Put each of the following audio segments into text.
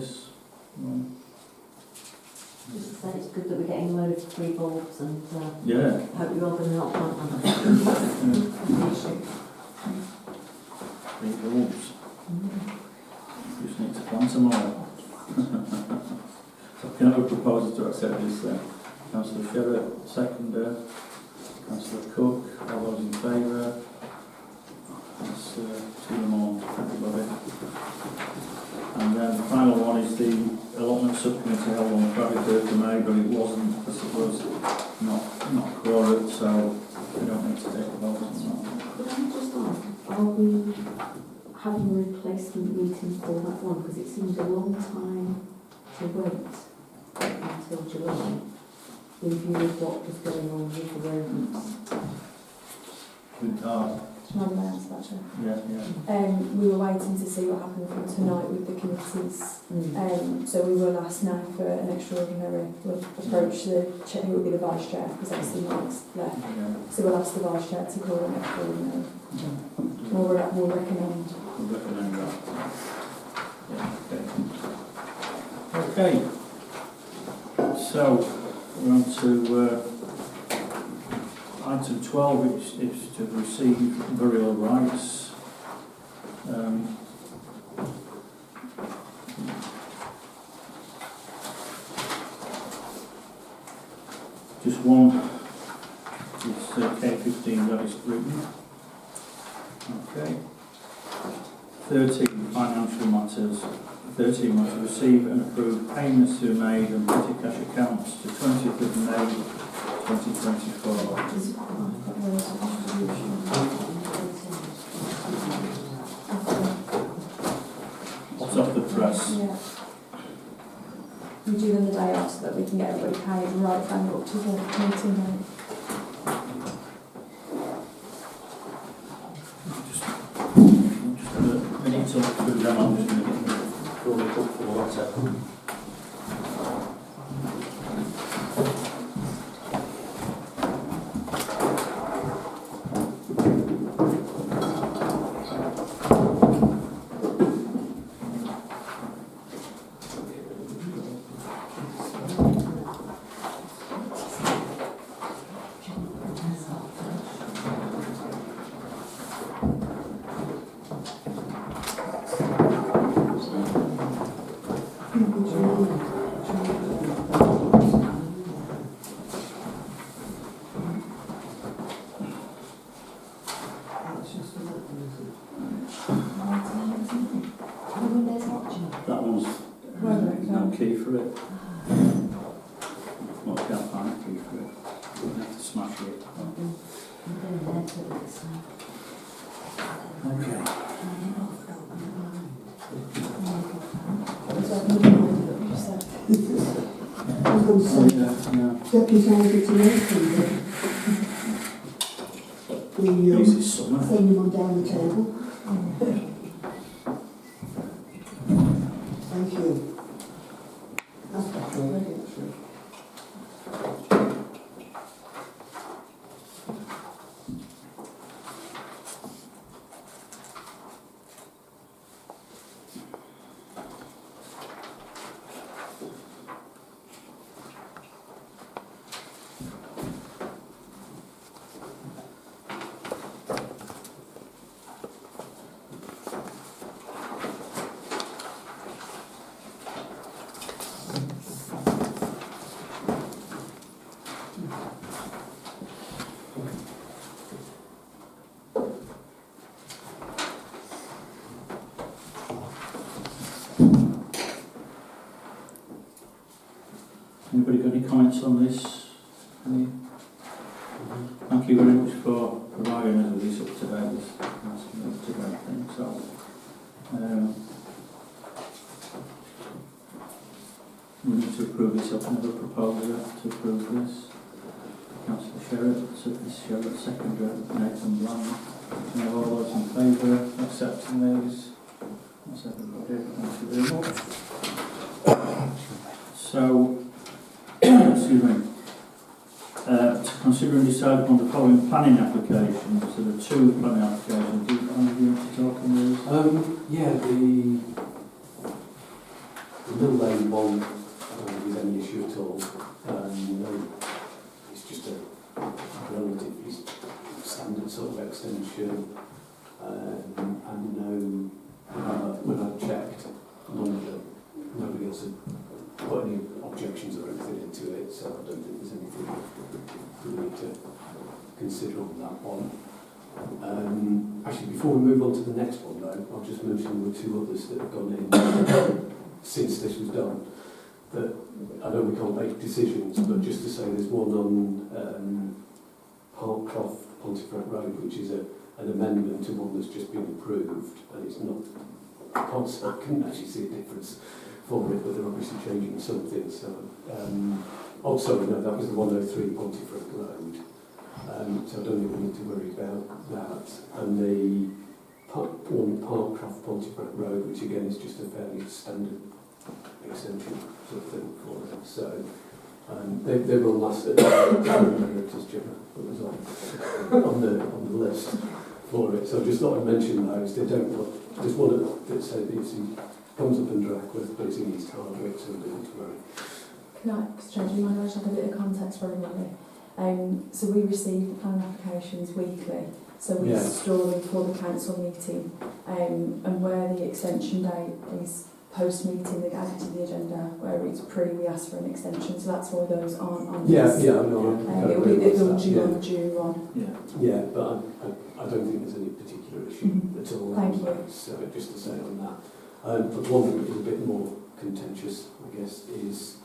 this? Just to say it's good that we're getting a load of free bulbs and Yeah. hope you're all going to help plant them. Free bulbs. Just need to plant some more. So can I have a proposal to accept this then? Councillor Sherritt, seconder. Councillor Cook, all those in favour? That's 2 more, everybody. And then the final one is the allotment subcommittee held on Friday 3rd of May, but it wasn't, I suppose, not quorum, so we don't need to take a vote on that. Could I just ask, are we having a replacement meeting for that one? Because it seems a long time to wait until July, in view of what was going on with the rodents. Good card. Shall I announce that, Chair? Yeah. We were waiting to see what happened from tonight with the committees. So we will ask now for an extraordinary. We'll approach the chair, who will be the vice chair, because obviously Mike's left. Yeah. So we'll ask the vice chair to call an extraordinary. We'll recommend. We'll recommend that. Yeah, okay. So, we're on to item 12, which is to receive burial rights. Just one, it's K15 Lewis Green. Okay. 13 financial matters. 13 was to receive and approve payments to be made and petty cash accounts to 20th of May 2024. What's off the press? Yeah. We do them the day off so that we can get everybody paid right bang up to the meeting day. Just a minute to look through them. I'm just going to get them fully booked for WhatsApp. That one's no key for it. Well, I can't find a key for it. We'll have to smash it. Okay. Yeah. Deputy Manager to mention This is summer. send them on down the table. Thank you. That's better already, actually. Anybody got any comments on this? Any? Thank you very much for providing us with this up to date thing. So, we need to approve this up. Another proposal to approve this. Councillor Sherritt, seconder, Nathan Bland. And all those in favour of accepting these? That's everybody. Thank you very much. So, excuse me. To consider and decide upon the following planning applications. So there are 2 planning applications. Do you want to talk on those? Yeah, The Mill Lane one, I don't think there's any issue at all. No, it's just a relatively standard sort of extension. And no, when I checked, nobody else had put any objections or anything into it, so I don't think there's anything we need to consider on that one. Actually, before we move on to the next one though, I'll just mention there were two others that have gone in since this was done. That I know we can't make decisions, but just to say there's one on Parkcroft, Pontefract Road, which is an amendment to one that's just been approved, and it's not, I couldn't actually see a difference for it, but they're obviously changing something. So, oh sorry, no, that was the 103 Pontefract Road. So I don't think we need to worry about that. And the one Parkcroft Pontefract Road, which again is just a fairly standard extension sort of thing for it. So they will last at Heritage General that was on the list for it. So I just thought I'd mention those. They don't look, there's one that said it's comes up under Ackworth, but it's in East Hardwick, so we don't need to worry. Can I, Mr. do you mind if I just have a bit of context for everybody? So we receive the planning applications weekly, so we store them for the council meeting, and where the extension date is post-meeting, they add it to the agenda, where it's we ask for an extension, so that's why those aren't on this. Yeah, I know. It'll be due on June 1. Yeah, but I don't think there's any particular issue at all. Thank you. So just to say on that. But one that is a bit more contentious, I guess, is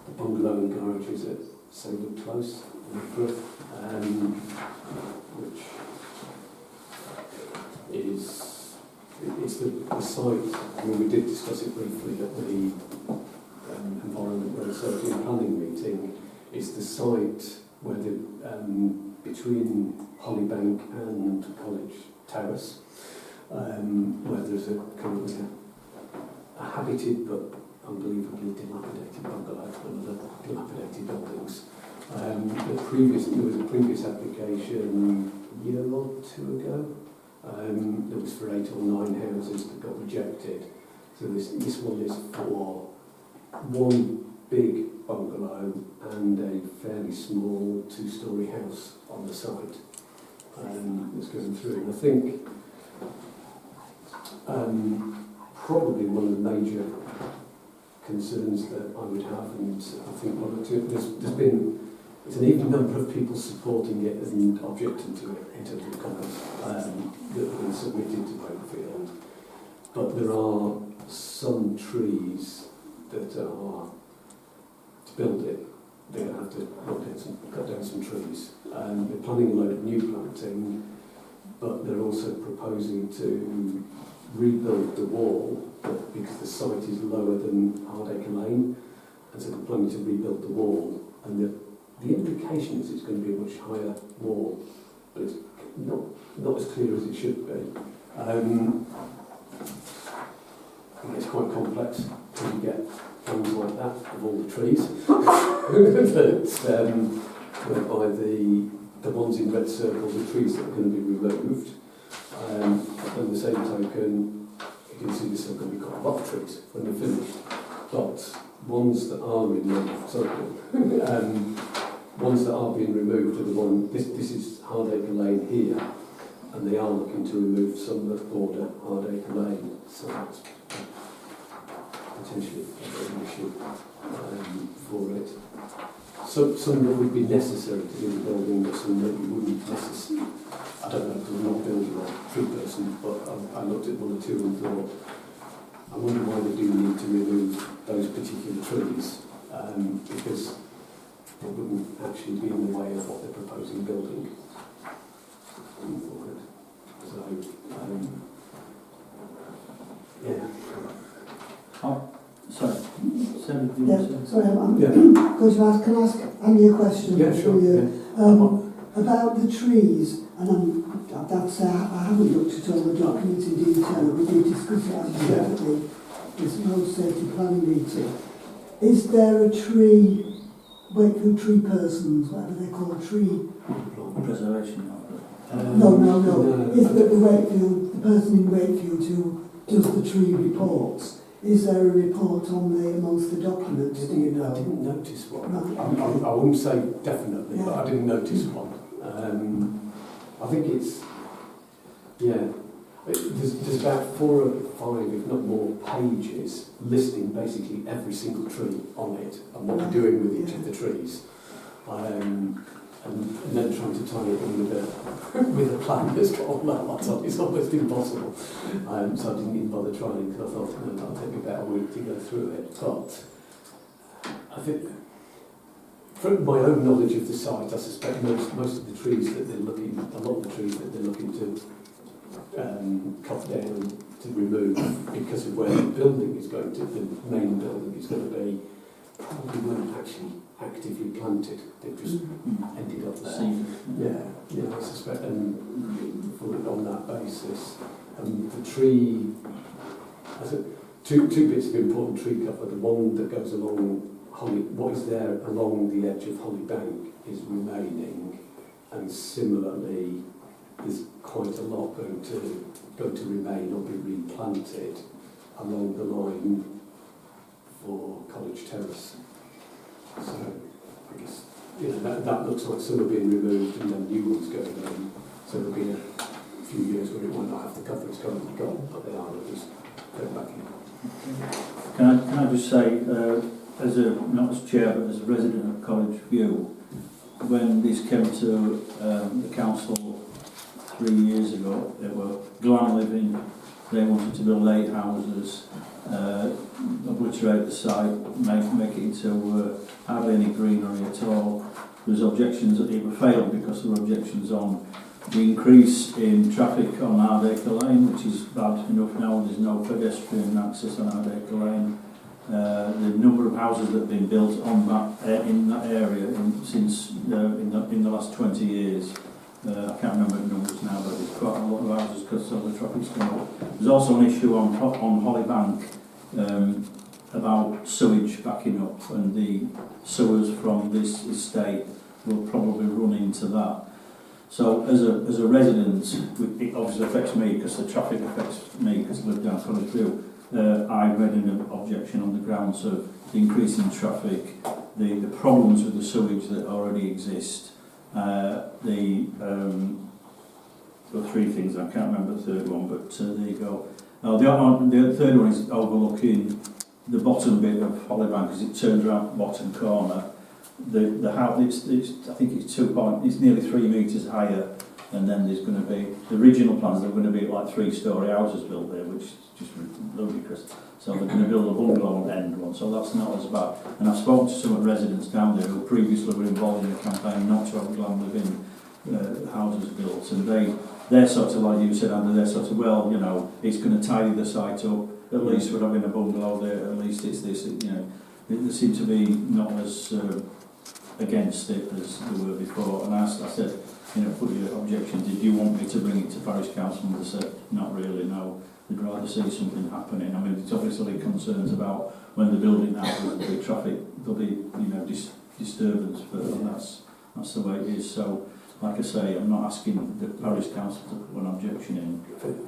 the bungalow and garages at Sailor Close, Ackworth, which is it's the site. I mean, we did discuss it briefly at the Environment, Road Safety and Planning meeting. It's the site where the between Hollybank and College Terrace, where there's currently a habited but unbelievably dilapidated bungalow and other dilapidated buildings. There was a previous application a year or two ago that was for 8 or 9 houses that got rejected. So this one is for one big bungalow and a fairly small 2-storey house on the site that's going through. And I think probably one of the major concerns that I would have, and I think there's been an even number of people supporting it and objecting to it in terms of comments that have been submitted to Wakefield. But there are some trees that are, to build it, they're going to have to cut down some trees. They're planning a load of new planting, but they're also proposing to rebuild the wall because the site is lower than Hardacre Lane, and so they're planning to rebuild the wall. And the implication is it's going to be a much higher wall, but it's not as clear as it should be. I think it's quite complex when you get plans like that of all the trees, whereby the ones in red circles are trees that are going to be removed. On the same token, you can see there's still going to be quite a lot of trees when they're finished. But ones that are ones that are being removed are the one. This is Hardacre Lane here, and they are looking to remove some that border Hardacre Lane. So that's potentially a bit of an issue for it. So some that would be necessary to do the building, but some that you wouldn't necessarily. I don't know, because I'm not building a tree person, but I looked at one or two and thought, I wonder why they do need to remove those particular trees, because they wouldn't actually be in the way of what they're proposing building. So, yeah. Oh, sorry. Sarah, do you Yeah, want to say? sorry, Yeah. can I ask Andy a question? Yeah, sure. Yeah. About the trees, and I haven't looked at all the documents in detail, we did discuss it as separately, this road safety planning meeting. Is there a tree, Wakefield tree persons, whatever they call tree? Preservation. No. Is that the person in Wakefield who does the tree reports, Is there a report on the amongst the documents? Do you I know? didn't notice one. Right. I wouldn't say definitely, but Yeah. I didn't notice one. I think it's, yeah, there's about 4 or 5, if not more, pages listing basically every single tree on it and what we're doing with each of the trees. And then trying to tie it in with a plan that's got all that lot on it's almost impossible. So I didn't even bother trying because I thought, no, that'll take me about a week to go through it. But I think, from my own knowledge of the site, I suspect most of the trees that they're looking, a lot of the trees that they're looking to cut down, to remove, because of where the building is going to, the main building is going to be, probably weren't actually actively planted. They've just ended up there. Yeah, I suspect, and on that basis, the tree, I think two bits of important tree cover. The one that goes along Holly, what is there along the edge of Holly Bank is remaining, and similarly, there's quite a lot going to remain or be replanted along the line for College Terrace. So I guess that looks like some are being removed and then new ones going in. So there'll be a few years where it might not have the cover it's currently got, but they are at least going back in. Can I just say, not as chair but as a resident of College View, when this came to the council 3 years ago, they were glam living. They wanted to build 8 houses, obliterate the site, make it into hardly any greenery at all. There was objections that it would fail because there were objections on the increase in traffic on Hardacre Lane, which is bad enough now. There's no pedestrian access on Hardacre Lane. The number of houses that have been built on that in that area since in the last 20 years. I can't remember the numbers now, but there's quite a lot of houses because all the traffic's come up. There's also an issue on Holly Bank about sewage backing up, and the sewers from this estate will probably run into that. So as a resident, it obviously affects me because the traffic affects me because I live down College View. I read an objection on the grounds of the increase in traffic, the problems with the sewage that already exist. There were 3 things, I can't remember the third one, but there you go. The third one is overlooking the bottom bit of Holly Bank as it turns around the bottom corner. The house, I think it's it's nearly 3 metres higher, and then there's going to be, the original plans, there were going to be like 3-storey houses built there, which is just ludicrous. So they're going to build a bungalow end one, so that's not as bad. And I've spoken to some residents down there who previously were involved in a campaign not to have glam living houses built, and they're sort of like you said, Andy, they're sort of, well, it's going to tidy the site up, at least we're having a bungalow there, at least it's this, they seem to be not as against it as they were before. And I said, put your objection, did you want me to bring it to Parish Council? And they said, not really, no. They'd rather see something happening. I mean, there's obviously concerns about when they're building houses, there'll be traffic, there'll be, disturbance, but that's the way it is. So, like I say, I'm not asking the Parish Council to put an objection in.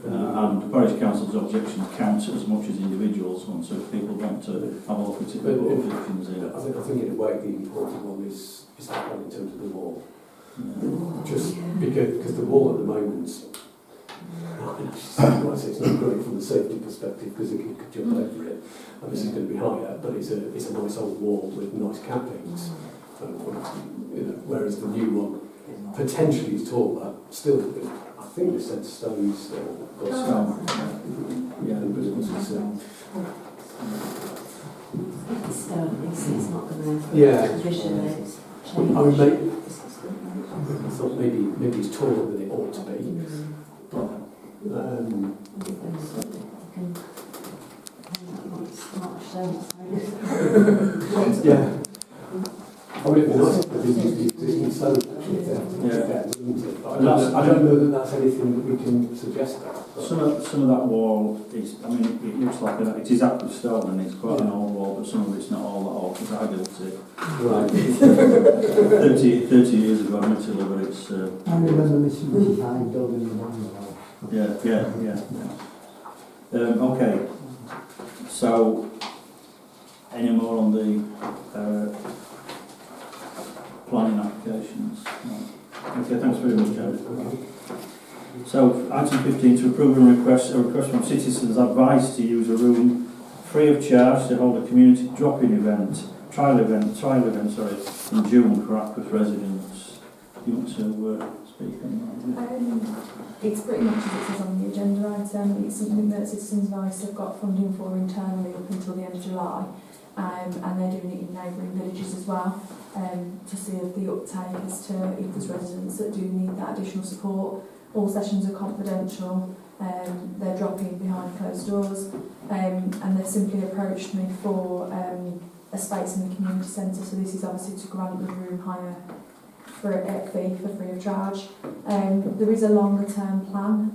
And the Parish Council's objection counts as much as individuals ones, so if people want to have a look at it, they put objections in. I think in a way the important one is that one in terms of the wall. Just because the wall at the moment, it's not great from the safety perspective because the kid could jump over it, and this is going to be higher, but it's a nice old wall with nice cappings. Whereas the new one potentially is taller, still, I think they said stone still. But stone. Yeah, but it was stone. It's stone, it's not going to visually change. I thought maybe it's taller than it ought to be. But, yeah. I mean, it'd be nice if they use the existing stone actually if they have to I don't know that that's anything that we can suggest. Some of that wall is, I mean, it looks like it is Ackworth stone and it's quite an old wall, but some of it's not all that old because I built it. Right. 30 years ago, I meant to live it. It's. I remember Mr. Behind building the bungalow. Yeah. Okay. So, any more on the planning applications? No. Okay, thanks very much, Jared. So, item 15, to approve a request from citizens advised to use a room free of charge to hold a community drop-in event, trial event, in June for Ackworth residents. Do you want to speak on that? It's pretty much as it says on the agenda item. It's something that Citizens Advice have got funding for internally up until the end of July, and they're doing it in neighbouring villages as well, to see if the uptake as to if there's residents that do need that additional support. All sessions are confidential, they're dropping behind closed doors, and they've simply approached me for a space in the community centre. So this is obviously to grant the room hire for a fee for free of charge. There is a longer term plan,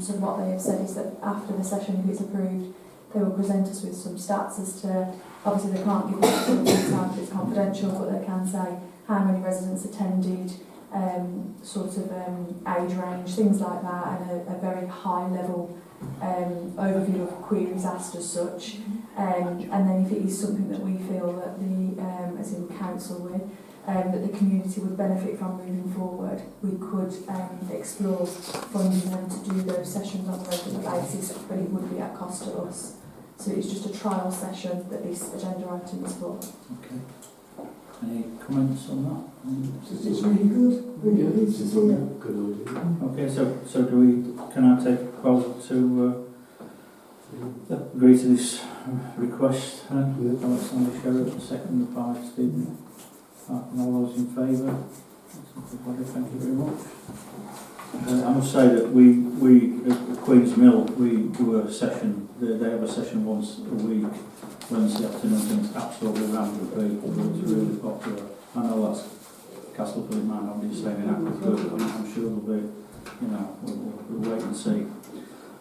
so what they have said is that after the session, if it's approved, they will present us with some stats as to, obviously they can't give us the time because it's confidential, but they can say how many residents attended, age range, things like that, and a very high level overview of queries asked as such. And then if it is something that we feel that the, as in council with, that the community would benefit from moving forward, we could explore funding them to do those sessions on a regular basis, but it would be at cost to us. So it's just a trial session that this agenda item is for. Okay. Any comments on that? It's really good. Really Yeah, pleased to it's see a it. good idea. Okay, so can I take a proposal to agree to this request? Alexander Sherritt, second by Stephen. All those in favour? Thank you very much. I must say that we at Queen's Mill, we do a session, they have a session once a week, Wednesday afternoon, and it's absolutely rammed with people, it's really popular. I know that's Castleford might not be saying in Ackworth, but I'm sure there'll be, we'll wait and see.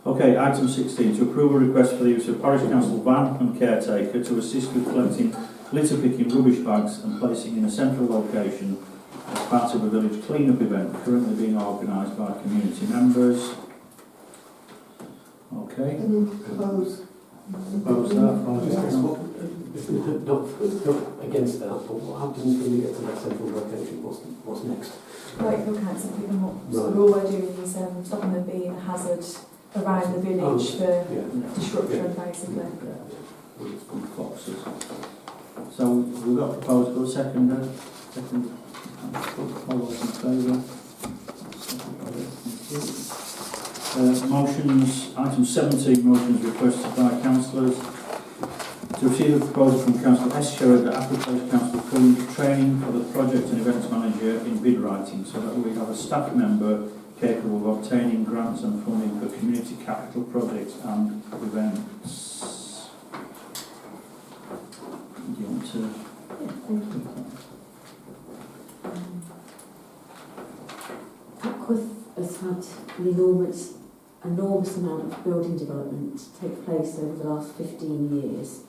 Okay, item 16, to approve a request for the use of Parish Council van and caretaker to assist with collecting litter picking rubbish bags and placing in a central location as part of a village clean-up event currently being organised by community members. Okay. Propose. Propose that. Not against that, but what happens when you get to that central location? What's next? Like your council pick them up. So Right. all we're doing is stopping them being a hazard around the village for disruption, basically. From foxes. So we've got a proposal for a second. All those in favour? Motions, item 17, motions requested by councillors to receive a proposal from Councillor S. Sherritt that Ackworth Council fund training for the project and events manager in bid writing, so that we have a staff member capable of obtaining grants and funding for community capital projects and events. Do you want to? Yeah, thank you. Ackworth has had an enormous amount of building development take place over the last 15 years.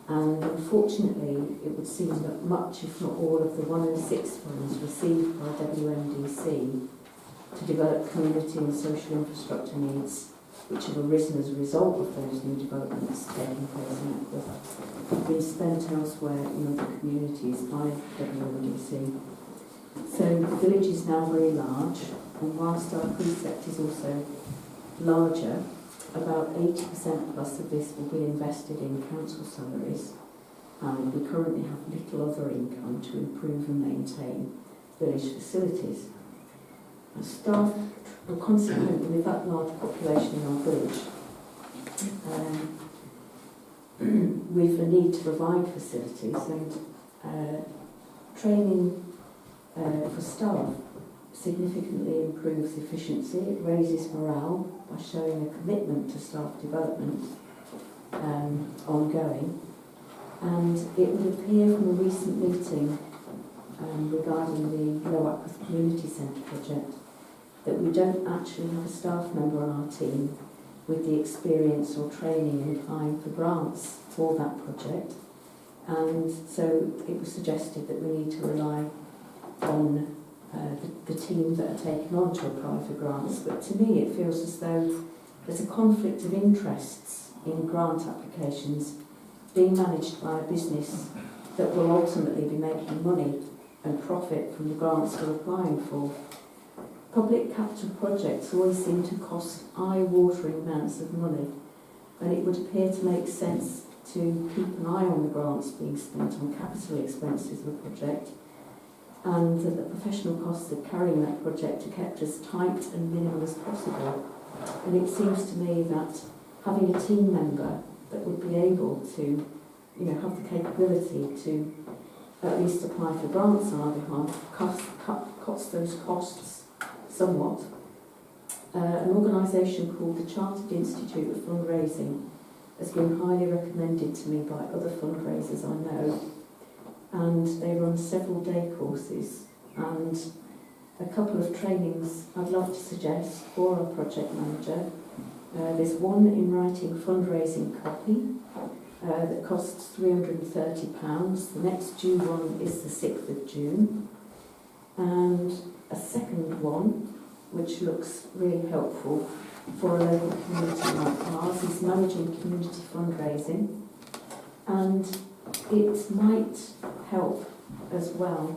And unfortunately, it would seem that much, if not all, of the 106 funds received by WMDC to develop community and social infrastructure needs, which have arisen as a result of those new developments taking place in Ackworth, have been spent elsewhere in other communities by WMDC. So the village is now very large, and whilst our precept is also larger, about 80% plus of this will be invested in council salaries, and we currently have little other income to improve and maintain village facilities. Our staff, well, consequently with that large population in our village, we've a need to provide facilities, and training for staff significantly improves efficiency. It raises morale by showing a commitment to staff development ongoing. And it would appear from a recent meeting regarding the Low Ackworth Community Centre project that we don't actually have a staff member on our team with the experience or training in applying for grants for that project. And so it was suggested that we need to rely on the team that are taken on to apply for grants. But to me it feels as though there's a conflict of interests in grant applications being managed by a business that will ultimately be making money and profit from the grants we're applying for. Public capital projects always seem to cost eye-watering amounts of money, and it would appear to make sense to keep an eye on the grants being spent on capital expenses of a project, and that the professional costs of carrying that project are kept as tight and minimal as possible. And it seems to me that having a team member that would be able to, have the capability to at least apply for grants on our behalf, cuts those costs somewhat. An organisation called the Chartered Institute of Fundraising has been highly recommended to me by other fundraisers I know, and they run several day courses and a couple of trainings I'd love to suggest for our project manager. There's one in writing fundraising copy that costs £330. The next due one is the 6th of June. And a second one, which looks really helpful for a local community like ours, is managing community fundraising. And it might help as well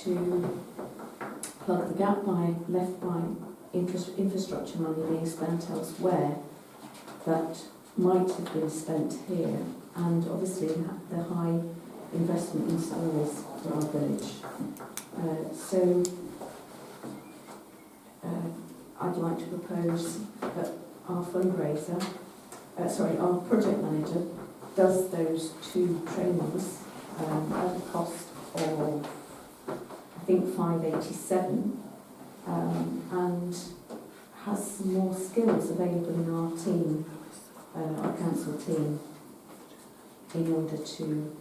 to plug the gap left by infrastructure money being spent elsewhere that might have been spent here, and obviously the high investment in salaries for our village. So I'd like to propose that our our project manager does those two trainings at a cost of, I think, £587, and has some more skills available in our team, our council team, in order to